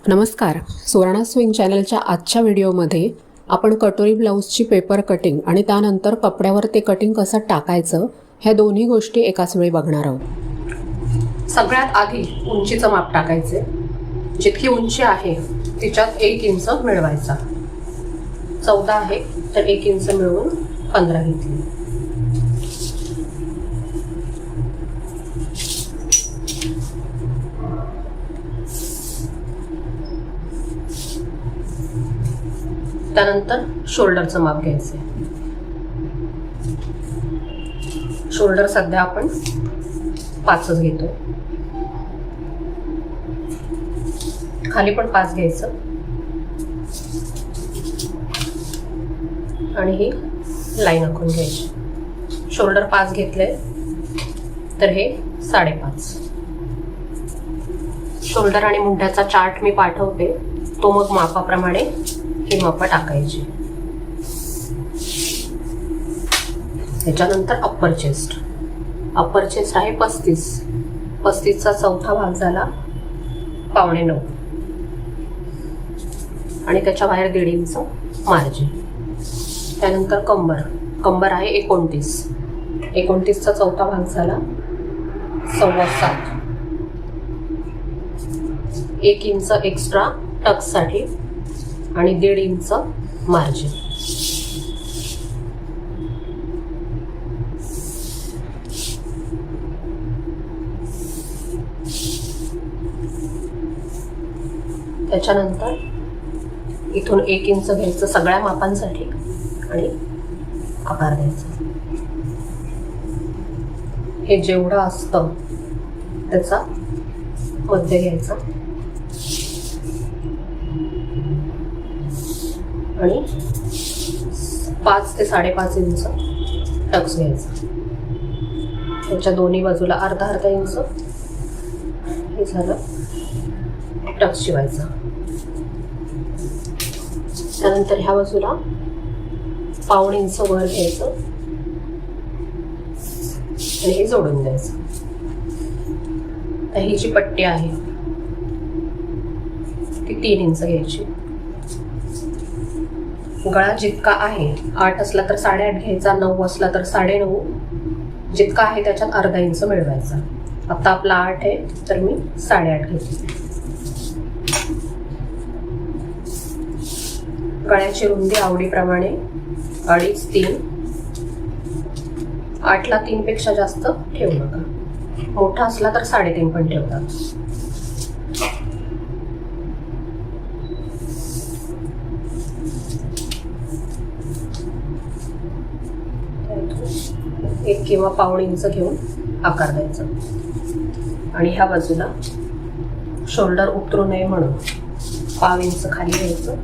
नमस्कार. सुवर्णा स्विंग चॅनलच्या आजच्या व्हिडिओमध्ये आपण कटोरी ब्लाऊजची पेपर कटिंग आणि त्यानंतर कपड्यावर ते कटिंग कसं टाकायचं ह्या दोन्ही गोष्टी एकाच वेळी बघणार आहोत. सगळ्यात आधी उंचीचं माप टाकायचे. जितकी उंची आहे तिच्यात 1 इंच मिळवायचा. 14 आहे तर 1 इंच मिळवून 15 घेतली. त्यानंतर शोल्डरचं माप घ्यायचं. शोल्डर सध्या आपण 5च घेतो. खाली पण 5 घ्यायचं आणि ही लाईन आखून घ्यायची. शोल्डर 5 घेतले तर हे 5.5. शोल्डर आणि मुंड्याचा चार्ट मी पाठवते, तो मग मापाप्रमाणे ही मापं टाकायची. त्याच्यानंतर अप्पर चेस्ट आहे 35चा चौथा भाग झाला 8.25 आणि त्याच्या बाहेर 1.5 इंच मार्जिन. त्यानंतर कंबर आहे 29चा चौथा भाग झाला 7.25. 1 इंच एक्स्ट्रा टक्ससाठी आणि 1.5 इंच मार्जिन. त्याच्यानंतर इथून 1 इंच घ्यायचं सगळ्या मापांसाठी आणि आकार द्यायचा. हे जेवढं असतं त्याचा मध्य घ्यायचा आणि 5 ते 5.5 इंच टक्स घ्यायचा. त्याच्या दोन्ही बाजूला अर्धा इंच हे झालं टक्स शिवायचा. त्यानंतर ह्या बाजूला 1.25 इंच वर घ्यायचं आणि हे जोडून द्यायचं. तर ही जी पट्टी आहे ती 3 इंच घ्यायची. गळा जितका आहे 8 असला तर 8.5 घ्यायचा, 9 असला तर 9.5. जितका आहे त्याच्यात अर्धा इंच मिळवायचा. आता आपला 8 आहे तर मी 8.5 घेतली. गळ्याची रुंदी आवडीप्रमाणे 2.5-3. 8ला 3 पेक्षा जास्त ठेवू नका. मोठा असला तर 3.5 पण ठेवतात. एक किंवा 1.25 इंच घेऊन आकार द्यायचा आणि ह्या बाजूला शोल्डर उतरू नये म्हणून 1.5 इंच खाली घ्यायचं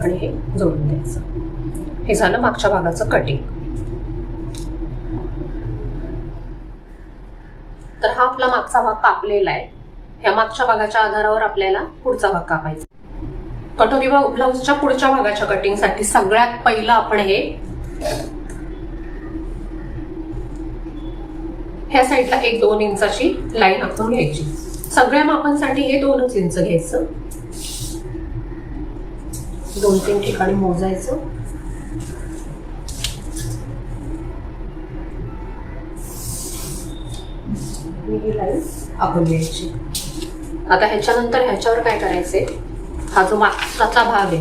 आणि हे जोडून द्यायचं. हे झालं मागच्या भागाचं कटिंग. तर हा आपला मागचा भाग कापलेला आहे. ह्या मागच्या भागाच्या आधारावर आपल्याला पुढचा भाग कापायचा. कटोरी ब्लाऊजच्या पुढच्या भागाच्या कटिंगसाठी सगळ्यात पहिलं आपण ह्या साईडला 1-2 इंचाची लाईन आखून घ्यायची. सगळ्या मापांसाठी हे 2च इंच घ्यायचं. 2-3 ठिकाणी मोजायचं. ही लाईन आखून घ्यायची. आता ह्याच्यानंतर ह्याच्यावर काय करायचंय, हा जो मागचा भाग आहे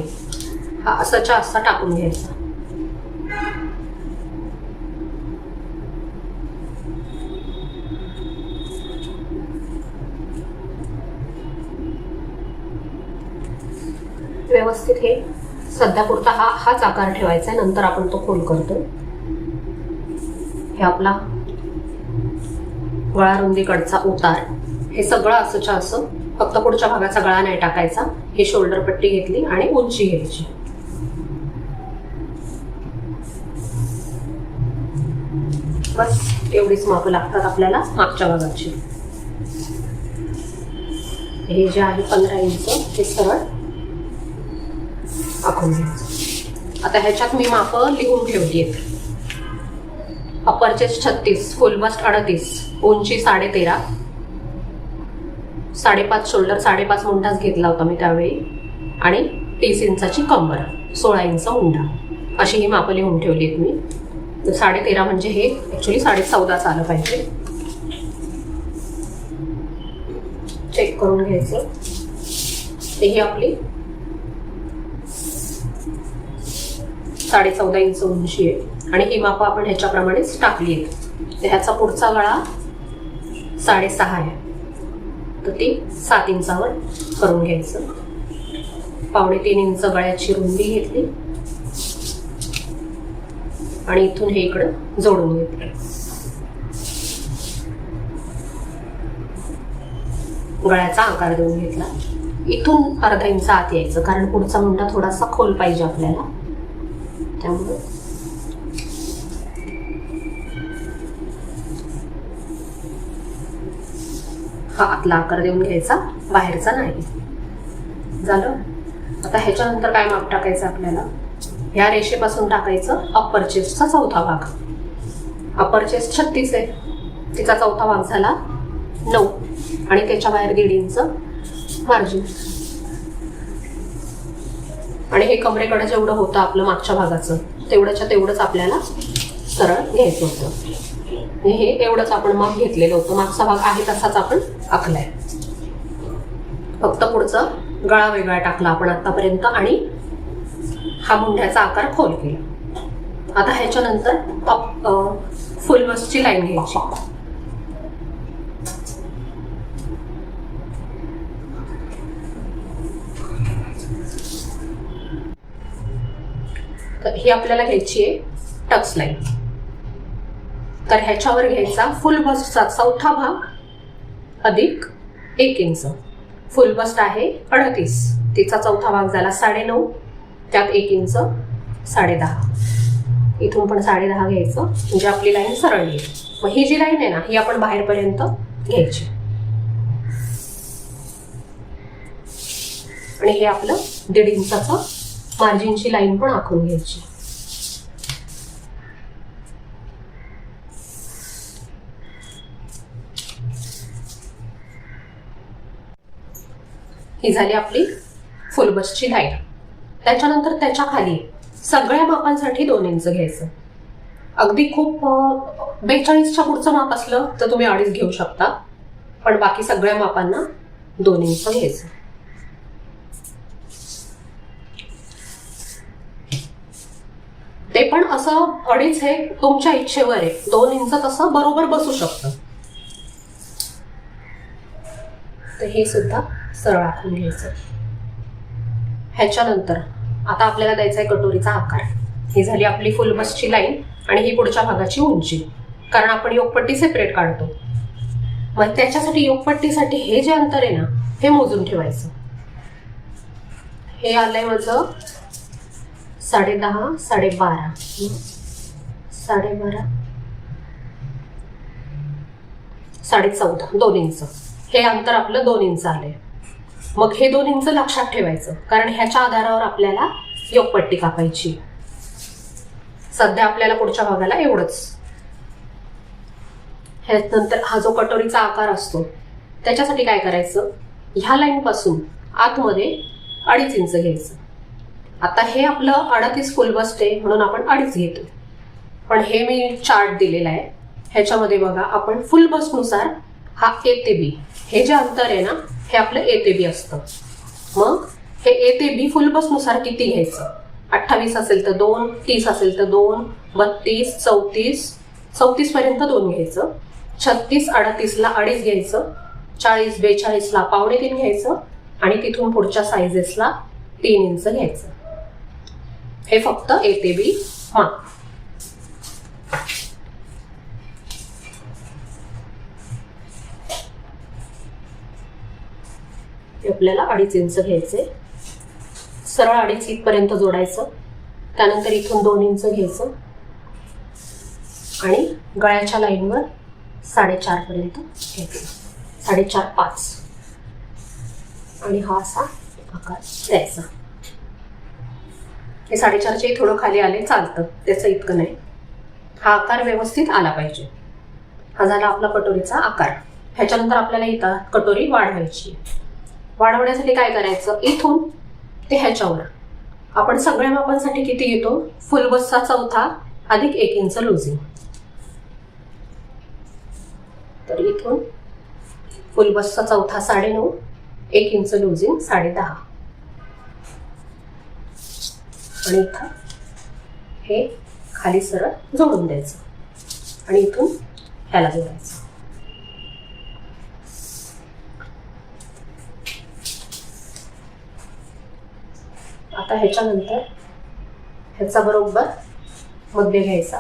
हा असाच्या असा टाकून घ्यायचा. व्यवस्थित हे सध्या पुरता हाच आकार ठेवायचा आहे. नंतर आपण तो खोल करतो. हे आपला गळा रुंदीकडचा उतार. हे सगळं असंच्या असं, फक्त पुढच्या भागाचा गळा नाही टाकायचा. ही शोल्डर पट्टी घेतली आणि उंची घ्यायची. बस एवढीच मापं लागतात आपल्याला मागच्या भागाची. हे जे आहे 15 इंच हे सरळ आखून घ्यायचं. आता ह्याच्यात मी मापं लिहून ठेवली आहेत. अप्पर चेस्ट 36, फुल बस्ट 38, उंची 13.5, 5.5 शोल्डर, 5.5 मुंडाच घेतला होता मी त्यावेळी, आणि 30 इंचाची कंबर, 16 इंच मुंडा, अशी ही मापं लिहून ठेवली आहेत मी. तर 13.5 म्हणजे हे ॲक्च्युली 14.5 आलं पाहिजे. चेक करून घ्यायचं. ही आपली 14.5 इंच उंची आहे आणि ही मापं आपण ह्याच्याप्रमाणेच टाकली आहेत. तर ह्याचा पुढचा गळा 6.5 आहे, तर ती 7 इंचावर करून घ्यायचं. 3.25 इंच गळ्याची रुंदी घेतली आणि इथून हे इकडं जोडून घेतलं. गळ्याचा आकार देऊन घेतला. इथून अर्धा इंच आत यायचं, कारण पुढचा मुंडा थोडासा खोल पाहिजे आपल्याला, त्यामुळे हा आतला आकार देऊन घ्यायचा, बाहेरचा नाही. झालं. आता ह्याच्यानंतर काय माप टाकायचं आपल्याला, ह्या रेषेपासून टाकायचं अप्पर चेस्टचा चौथा भाग. अप्पर चेस्ट 36 आहे, तिचा चौथा भाग झाला 9 आणि त्याच्या बाहेर 1.5 इंच मार्जिन. आणि हे कमरेकडे जेवढं होतं आपलं मागच्या भागाचं तेवढंच्या तेवढंच आपल्याला सरळ घ्यायचं होतं. हे एवढंच आपण माप घेतलेलं होतं. मागचा भाग आहे तसाच आपण आखलाय, फक्त पुढचं गळा वेगळा टाकला आपण आतापर्यंत आणि हा मुंड्याचा आकार खोल केला. आता ह्याच्यानंतर फुल बस्टची लाईन घ्यायची. तर ही आपल्याला घ्यायची आहे टक्स लाईन. तर ह्याच्यावर घ्यायचा फुल बस्टचा चौथा भाग अधिक 1 इंच. फुल बस्ट आहे 38, तिचा चौथा भाग झाला 9.5, त्यात 1 इंच 10.5. इथून पण 10.5 घ्यायचं, म्हणजे आपली लाईन सरळ येईल. मग ही जी लाईन आहे ना, ही आपण बाहेरपर्यंत घ्यायची आणि हे आपलं 1.5 इंचाचं मार्जिनची लाईन पण आखून घ्यायची. ही झाली आपली फुल बस्टची लाईन. त्याच्यानंतर त्याच्या खाली सगळ्या मापांसाठी 2 इंच घ्यायचं. अगदी खूप 42च्या पुढचं माप असलं तर तुम्ही 2.5 घेऊ शकता, पण बाकी सगळ्या मापांना 2 इंच घ्यायचं. ते पण असं 2.5 हे तुमच्या इच्छेवर आहे. 2 इंच तसं बरोबर बसू शकतं. तर हे सुद्धा सरळ आखून घ्यायचं. ह्याच्यानंतर आता आपल्याला द्यायचा आहे कटोरीचा आकार. ही झाली आपली फुल बस्टची लाईन आणि ही पुढच्या भागाची उंची, कारण आपण योगपट्टी सेपरेट काढतो. मग त्याच्यासाठी योगपट्टीसाठी हे जे अंतर आहे ना, हे मोजून ठेवायचं. हे आलंय माझं 10.5, 12.5, 12.5, 14.5, 2 इंच. हे अंतर आपलं 2 इंच आलंय. मग हे 2 इंच लक्षात ठेवायचं, कारण ह्याच्या आधारावर आपल्याला योगपट्टी कापायची. सध्या आपल्याला पुढच्या भागाला एवढंच. ह्यानंतर हा जो कटोरीचा आकार असतो त्याच्यासाठी काय करायचं, ह्या लाईन पासून आतमध्ये 2.5 इंच घ्यायचं. आता हे आपलं 38 फुल बस्ट आहे म्हणून आपण 2.5 घेतो, पण हे मी चार्ट दिलेला आहे ह्याच्यामध्ये बघा, आपण फुल बस्टनुसार हा ए ते बी हे जे अंतर आहे ना, हे आपलं ए ते बी असतं. मग हे ए ते बी फुल बस्टनुसार किती घ्यायचं, 28 असेल तर 2, 30 असेल तर 2, 32, 34 पर्यंत 2 घ्यायचं. 36, 38ला 2.5 घ्यायचं. 40, 42ला 2.25 घ्यायचं आणि तिथून पुढच्या साइजेसला 3 इंच घ्यायचं. हे फक्त ए ते बी माप. आपल्याला 2.5 इंच घ्यायचे. सरळ 2.5 इथपर्यंत जोडायचं. त्यानंतर इथून 2 इंच घ्यायचं आणि गळ्याच्या लाईनवर 4.5 पर्यंत घ्यायचं. 4.5, 5 आणि हा असा आकार द्यायचा. हे 4.5चे थोडं खाली आले चालतं, त्याचं इतकं नाही. हा आकार व्यवस्थित आला पाहिजे. हा झाला आपला कटोरीचा आकार. ह्याच्यानंतर आपल्याला इथं कटोरी वाढवायची. वाढवण्यासाठी काय करायचं, इथून ते ह्याच्यावर आपण सगळ्या मापांसाठी किती घेतो, फुलबसचा चौथा अधिक 1 इंच लुजिंग. तर इथून फुलबसचा चौथा 9.5, 1 इंच लुजिंग 10.5. आणि इथं हे खाली सरळ जोडून द्यायचं आणि इथून ह्याला जोडायचं. आता ह्याच्यानंतर ह्याचा बरोबर मध्य घ्यायचा,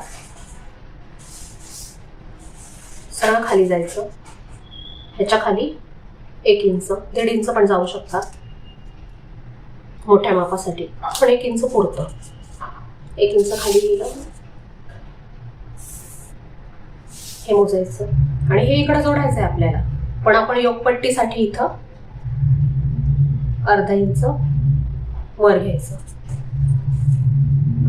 सरळ खाली जायचं. ह्याच्या खाली 1 इंच, 1.5 इंच पण जाऊ शकतात मोठ्या मापासाठी, पण 1 इंच पुरतं. 1 इंच खाली गेलं, हे मोजायचं आणि हे इकडं जोडायचं आहे आपल्याला. पण आपण योगपट्टीसाठी इथं अर्धा इंच वर घ्यायचं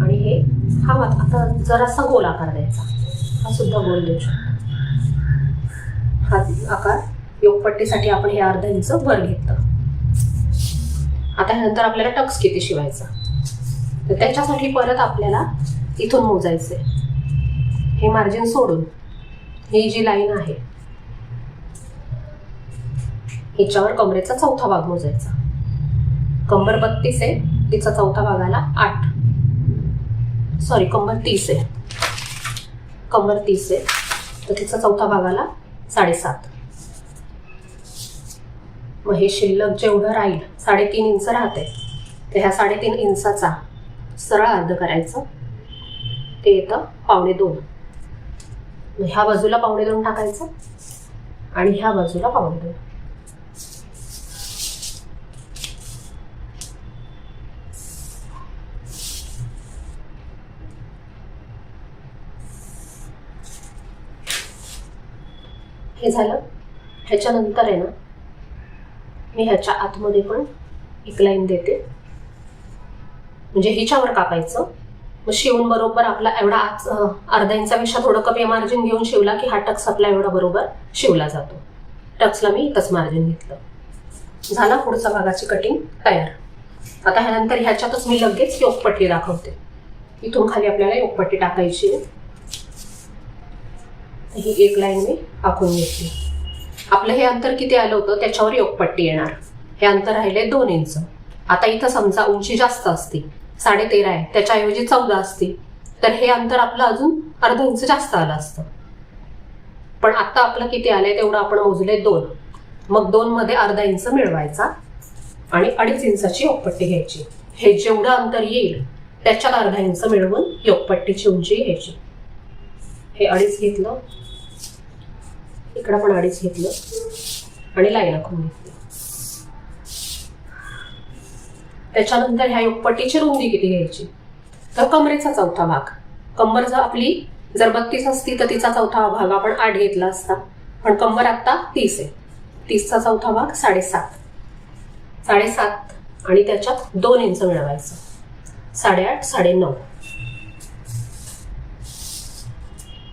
आणि हे हा आता जरासा गोल आकार द्यायचा. हा सुद्धा गोल देऊ शकतो. हा आकार योगपट्टीसाठी आपण हे अर्धा इंच वर घेतलं. आता ह्यानंतर आपल्याला टक्स किती शिवायचा, तर त्याच्यासाठी परत आपल्याला इथून मोजायचे. हे मार्जिन सोडून ही जी लाईन आहे ह्याच्यावर कमरेचा चौथा भाग मोजायचा. कंबर 32 आहे, तिचा चौथा भागाला 8, सॉरी कंबर 30 आहे, कंबर 30 आहे तर तिचा चौथा भागाला 7.5. मग हे शिल्लक जेवढं राहील 3.5 इंच राहते, तर ह्या 3.5 इंचाचा सरळ अर्ध करायचं, ते येतं 2.25. मग ह्या बाजूला 2.25 टाकायचं आणि ह्या बाजूला 2.25. हे झालं. ह्याच्यानंतर आहे ना, मी ह्याच्या आतमध्ये पण एक लाईन देते, म्हणजे हिच्यावर कापायचं. मग शिवून बरोबर आपला एवढा अर्धा इंचापेक्षा थोडं कमी मार्जिन घेऊन शिवला की हा टक्स आपला एवढा बरोबर शिवला जातो. टक्सला मी इथंच मार्जिन घेतलं. झाला पुढचा भागाची कटिंग तयार. आता ह्यानंतर ह्याच्यातच मी लगेच योगपट्टी दाखवते. इथून खाली आपल्याला योगपट्टी टाकायची. ही एक लाईन मी आखून घेतली. आपलं हे अंतर किती आलं होतं त्याच्यावर योगपट्टी येणार. हे अंतर राहिले 2 इंच. आता इथं समजा उंची जास्त असती, 13.5 आहे, त्याच्याऐवजी 14 असती, तर हे अंतर आपलं अजून अर्धा इंच जास्त आलं असतं. पण आता आपलं किती आलंय तेवढं आपण मोजले 2. मग 2 मध्ये अर्धा इंच मिळवायचा आणि 2.5 इंचाची योगपट्टी घ्यायची. हे जेवढं अंतर येईल त्याच्यात अर्धा इंच मिळवून योगपट्टीची उंची घ्यायची. हे 2.5 घेतलं, इकडं पण 2.5 घेतलं आणि लाईन आखून घेतली. त्याच्यानंतर ह्या योगपट्टीची रुंदी किती घ्यायची, तर कमरेचा चौथा भाग. कंबर जर आपली 32 असती तर तिचा चौथा भाग आपण 8 घेतला असता, पण कंबर आता 30 आहे. 30चा चौथा भाग 7.5 आणि त्याच्यात 2 इंच मिळवायचं. 8.5, 9.5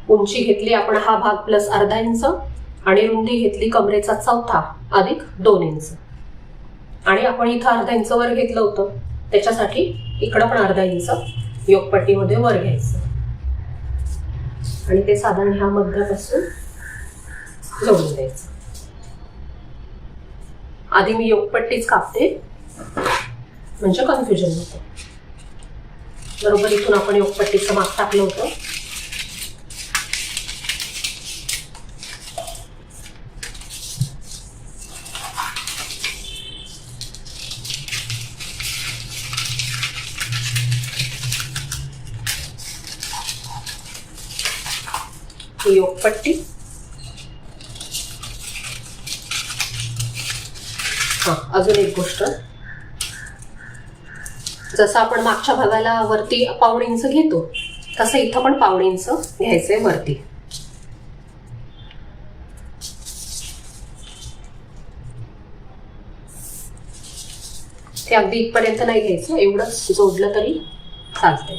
उंची घेतली आपण हा भाग प्लस अर्धा इंच आणि रुंदी घेतली कमरेचा चौथा अधिक 2 इंच. आणि आपण इथं अर्धा इंच वर घेतलं होतं त्याच्यासाठी इकडं पण अर्धा इंच योगपट्टीमध्ये वर घ्यायचं आणि ते साधारण ह्या मध्यापासून जोडून द्यायचं. आधी मी योगपट्टीच कापते म्हणजे कन्फ्युजन होतं. बरोबर इथून आपण योगपट्टीचं माप टाकलं होतं. योगपट्टी अजून एक गोष्ट, जसं आपण मागच्या भागाला वरती 1.25 इंच घेतो तसं इथं पण 1.25 इंच घ्यायचंय वरती. ते अगदी इथपर्यंत नाही घ्यायचं, एवढंच जोडलं तरी चालतंय.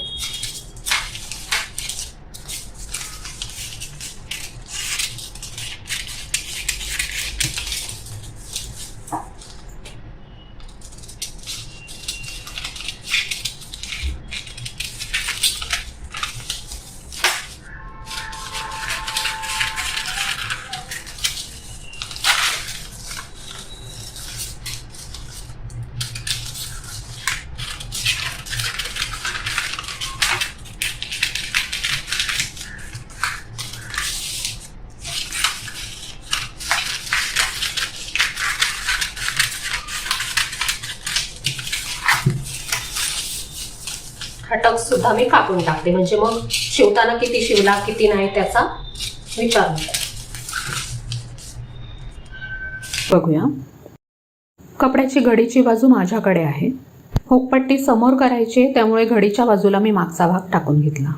हा टक्स सुद्धा मी कापून टाकते, म्हणजे मग शिवताना किती शिवला किती नाही त्याचा विचार होतो. बघूया. कपड्याची घडीची बाजू माझ्याकडे आहे. हुकपट्टी समोर करायची, त्यामुळे घडीच्या बाजूला मी मागचा भाग टाकून घेतला.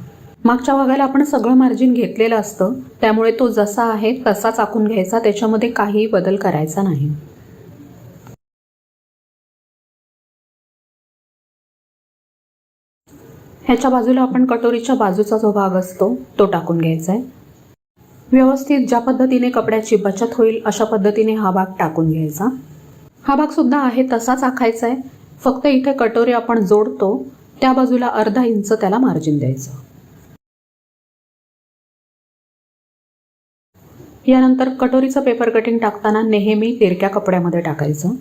मागच्या भागाला आपण सगळं मार्जिन घेतलेलं असतं, त्यामुळे तो जसा आहे तसाच आखून घ्यायचा, त्याच्यामध्ये काहीही बदल करायचा नाही. ह्याच्या बाजूला आपण कटोरीच्या बाजूचा जो भाग असतो तो टाकून घ्यायचा आहे. व्यवस्थित ज्या पद्धतीने कपड्याची बचत होईल अशा पद्धतीने हा भाग टाकून घ्यायचा. हा भाग सुद्धा आहे तसाच आखायचा आहे, फक्त इथे कटोरी आपण जोडतो त्या बाजूला अर्धा इंच त्याला मार्जिन द्यायचं. यानंतर कटोरीचं पेपर कटिंग टाकताना नेहमी तिरक्या कपड्यामध्ये टाकायचं.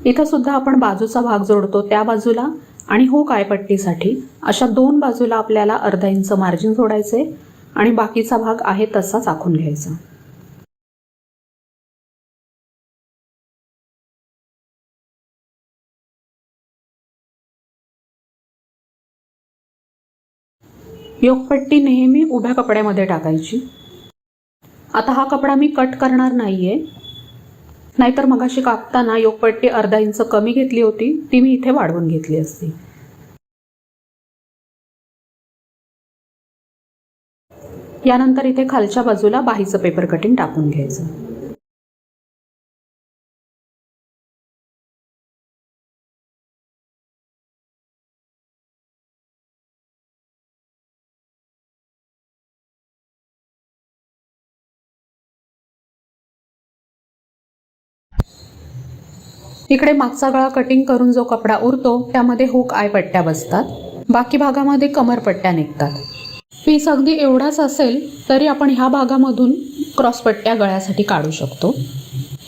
इथं सुद्धा आपण बाजूचा भाग जोडतो त्या बाजूला आणि हुक आयपट्टीसाठी अशा दोन बाजूला आपल्याला अर्धा इंच मार्जिन सोडायचे आणि बाकीचा भाग आहे तसाच आखून घ्यायचा. योकपट्टी नेहमी उभ्या कपड्यामध्ये टाकायची. आता हा कपडा मी कट करणार नाहीये, नाहीतर मगाशी कापताना योकपट्टी अर्धा इंच कमी घेतली होती, ती मी इथे वाढवून घेतली असती. यानंतर इथे खालच्या बाजूला बाहीचं पेपर कटिंग टाकून घ्यायचं. इकडे मागचा गळा कटिंग करून जो कपडा उरतो त्यामध्ये हुक आय पट्ट्या बसतात, बाकी भागामध्ये कमरपट्ट्या निघतात. पीस अगदी एवढाच असेल तरी आपण ह्या भागामधून क्रॉस पट्ट्या गळ्यासाठी काढू शकतो.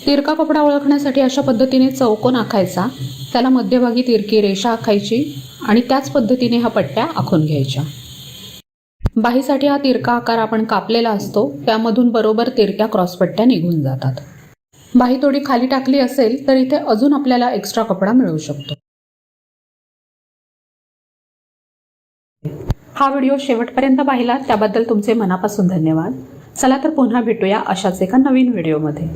तिरका कपडा ओळखण्यासाठी अशा पद्धतीने चौकोन आखायचा, त्याला मध्यभागी तिरकी रेषा आखायची आणि त्याच पद्धतीने ह्या पट्ट्या आखून घ्यायच्या. बाहीसाठी हा तिरका आकार आपण कापलेला असतो, त्यामधून बरोबर तिरक्या क्रॉस पट्ट्या निघून जातात. बाही थोडी खाली टाकली असेल तर इथे अजून आपल्याला एक्स्ट्रा कपडा मिळू शकतो. हा व्हिडिओ शेवटपर्यंत पाहिला त्याबद्दल तुमचे मनापासून धन्यवाद. चला तर पुन्हा भेटूया अशाच एका नवीन व्हिडिओमध्ये.